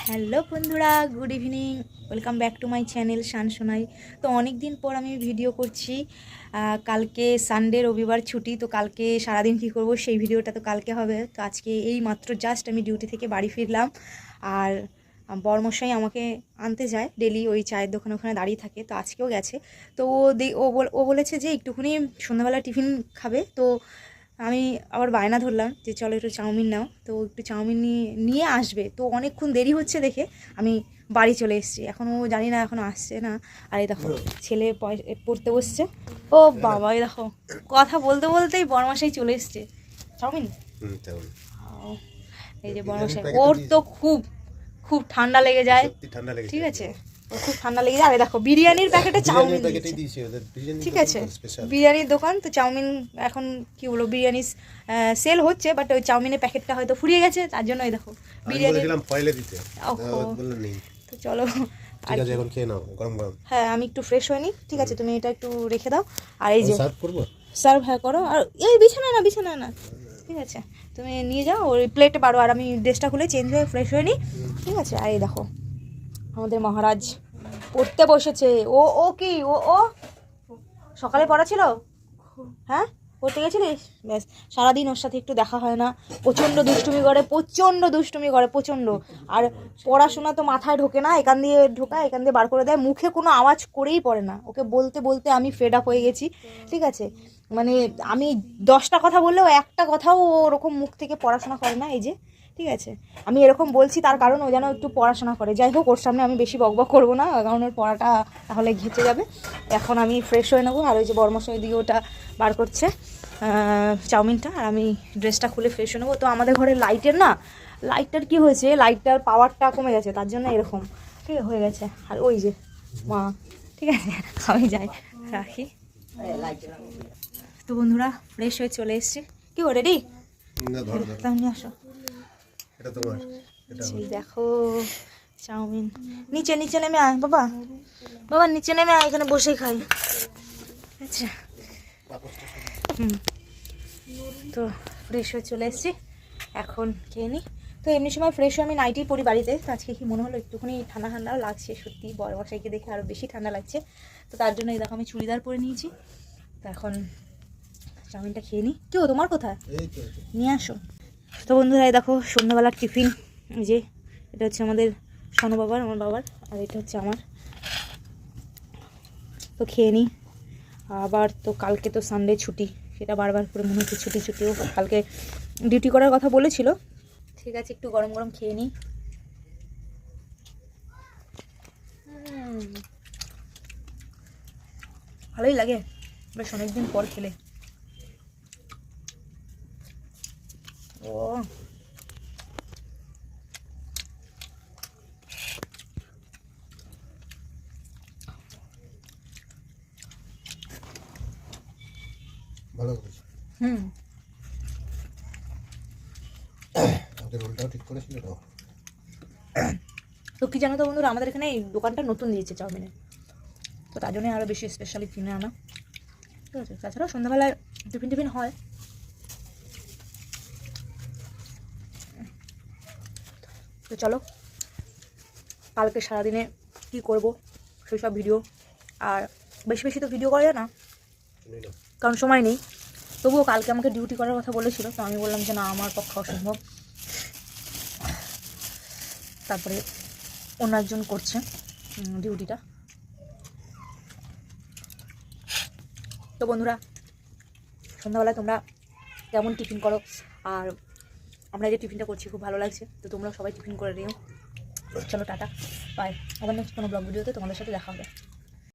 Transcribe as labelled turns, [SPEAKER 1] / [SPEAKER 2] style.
[SPEAKER 1] Hello বন্ধুরা, good evening. Welcome back to my channel Shan Sonai. তো অনেক দিন পর আমি ভিডিও করছি। কালকে সানডে, রবিবার ছুটি, তো কালকে সারাদিন কী করব সেই ভিডিওটা তো কালকে হবে। তো আজকে এই মাত্র জাস্ট আমি ডিউটি থেকে বাড়ি ফিরলাম। আর বরমশাই আমাকে আনতে যায় ডেলি, ওই চায়ের দোকানে ওখানে দাঁড়িয়ে থাকে। তো আজকেও গেছে। তো ও বলেছে যে একটুখানি সন্ধ্যাবেলা টিফিন খাবে। তো আমি আবার বায়না ধরলাম যে চলো একটু চাউমিন নাও। তো একটু চাউমিন নিয়ে আসবে। তো অনেকক্ষণ দেরি হচ্ছে দেখে আমি বাড়ি চলে এসেছি। এখনও জানি না এখনও আসছে না। আর এই দেখো ছেলে পড়তে বসছে। ও বাবা, এই দেখো কথা বলতে বলতেই বরমাসাই চলে এসছে। চাউমিন, এই যে বরমাসাই, ওর তো খুব খুব ঠান্ডা লেগে যায়। ঠিক আছে, খুব ঠান্ডা লেগে যায়। আর দেখো বিরিয়ানির প্যাকেটে চাউমিন দিয়েছে। ঠিক আছে, বিরিয়ানির দোকান তো চাউমিন এখন কি বলবো, বিরিয়ানি সেল হচ্ছে, বাট ওই চাউমিনের প্যাকেটটা হয়তো ফুরিয়ে গেছে, তার জন্য এই দেখো বিরিয়ানি তো চলো ঠিক আছে, এখন খেয়ে নাও গরম গরম। হ্যাঁ, আমি একটু ফ্রেশ হয়ে নিই। ঠিক আছে, তুমি এটা একটু রেখে দাও। আর এই যে সার্ভ হ্যাঁ করো। আর এই বিছানা না, ঠিক আছে, তুমি নিয়ে যাও ওই প্লেটে বাড়ো। আর আমি ড্রেসটা খুলে চেঞ্জ হয়ে ফ্রেশ হয়ে নিই। ঠিক আছে। আর এই দেখো আমাদের মহারাজ পড়তে বসেছে। ও ও কি ও ও সকালে পড়া ছিল? হ্যাঁ, পড়তে গেছিলিস? ব্যাস, সারাদিন ওর সাথে একটু দেখা হয় না। প্রচণ্ড দুষ্টুমি করে, প্রচণ্ড। আর পড়াশোনা তো মাথায় ঢোকে না, এখান দিয়ে ঢোকায়, এখান দিয়ে বার করে দেয়। মুখে কোনো আওয়াজ করেই পড়ে না। ওকে বলতে বলতে আমি ফেড আপ হয়ে গেছি। ঠিক আছে, মানে আমি 10টা কথা বললেও একটা কথাও ওরকম মুখ থেকে পড়াশোনা করে না। এই যে ঠিক আছে, আমি এরকম বলছি তার কারণ ও যেন একটু পড়াশোনা করে। যাই হোক, ওর সামনে আমি বেশি বকবক করবো না, কারণ ওর পড়াটা তাহলে ঘেঁচে যাবে। এখন আমি ফ্রেশ হয়ে নেবো। আর ওই যে বরমশাই দিকে ওটা বার করছে চাউমিনটা, আর আমি ড্রেসটা খুলে ফ্রেশ হয়ে নেবো। তো আমাদের ঘরে লাইটটার কি হয়েছে, লাইটটার পাওয়ারটা কমে গেছে, তার জন্য এরকম ঠিক হয়ে গেছে। আর ওই যে মা, ঠিক আছে, আমি যাই, রাখি। তো বন্ধুরা, ফ্রেশ হয়ে চলে এসছি। কি ও রেডি? নিয়ে আসো। দেখো চাউমিন। নিচে নেমে আয় বাবা, নিচে নেমে আয়, এখানে বসেই খাই। আচ্ছা, তো ফ্রেশ হয়ে চলে এসেছি, এখন খেয়ে নিই। তো এমনি সময় ফ্রেশ হয়ে আমি নাইটেই পরি বাড়িতে। তো আজকে কি মনে হলো একটুখানি ঠান্ডাও লাগছে, সত্যি বড়মশাইকে দেখে আরও বেশি ঠান্ডা লাগছে। তো তার জন্য এই দেখো আমি চুড়িদার পরে নিয়েছি। তো এখন চাউমিনটা খেয়ে নিই। কেউ তোমার কোথায়? নিয়ে আসো। তো বন্ধুরা, এই দেখো সন্ধ্যাবেলার টিফিন। এই যে এটা হচ্ছে আমাদের আমার বাবার, আর এটা হচ্ছে আমার। তো খেয়ে নিই। আবার তো কালকে তো সানডে ছুটি, সেটা বারবার করে মনে হচ্ছে ছুটিও কালকে ডিউটি করার কথা বলেছিল। ঠিক আছে, একটু গরম গরম খেয়ে নিই। ভালোই লাগে বেশ, অনেকদিন পর খেলে। ও ভালো করেছে। রোলটাও ঠিক করেছিল তো। তো কি জানো তো বন্ধুরা, আমাদের এখানে এই দোকানটা নতুন দিয়েছে চাউমিনের, তো তার জন্যই আরও বেশি স্পেশালি কিনে আনা। ঠিক আছে, তাছাড়াও সন্ধ্যাবেলায় টিফিন হয়। তো চলো, কালকে সারাদিনে কী করবো সেই সব ভিডিও। আর বেশি তো ভিডিও করা যায় না, কারণ সময় নেই। তবুও কালকে আমাকে ডিউটি করার কথা বলেছিল, তো আমি বললাম যে না, আমার পক্ষে অসম্ভব। তারপরে অন্য একজন করছে ডিউটিটা। তো বন্ধুরা, সন্ধ্যাবেলায় তোমরা কেমন টিফিন করো? আর আমরা যে টিফিনটা করছি খুব ভালো লাগছে। তো তোমরা সবাই টিফিন করে নিও। চলো টাটা, বাই। আবার নেক্সট কোনো ব্লগ ভিডিওতে তোমাদের সাথে দেখা হবে।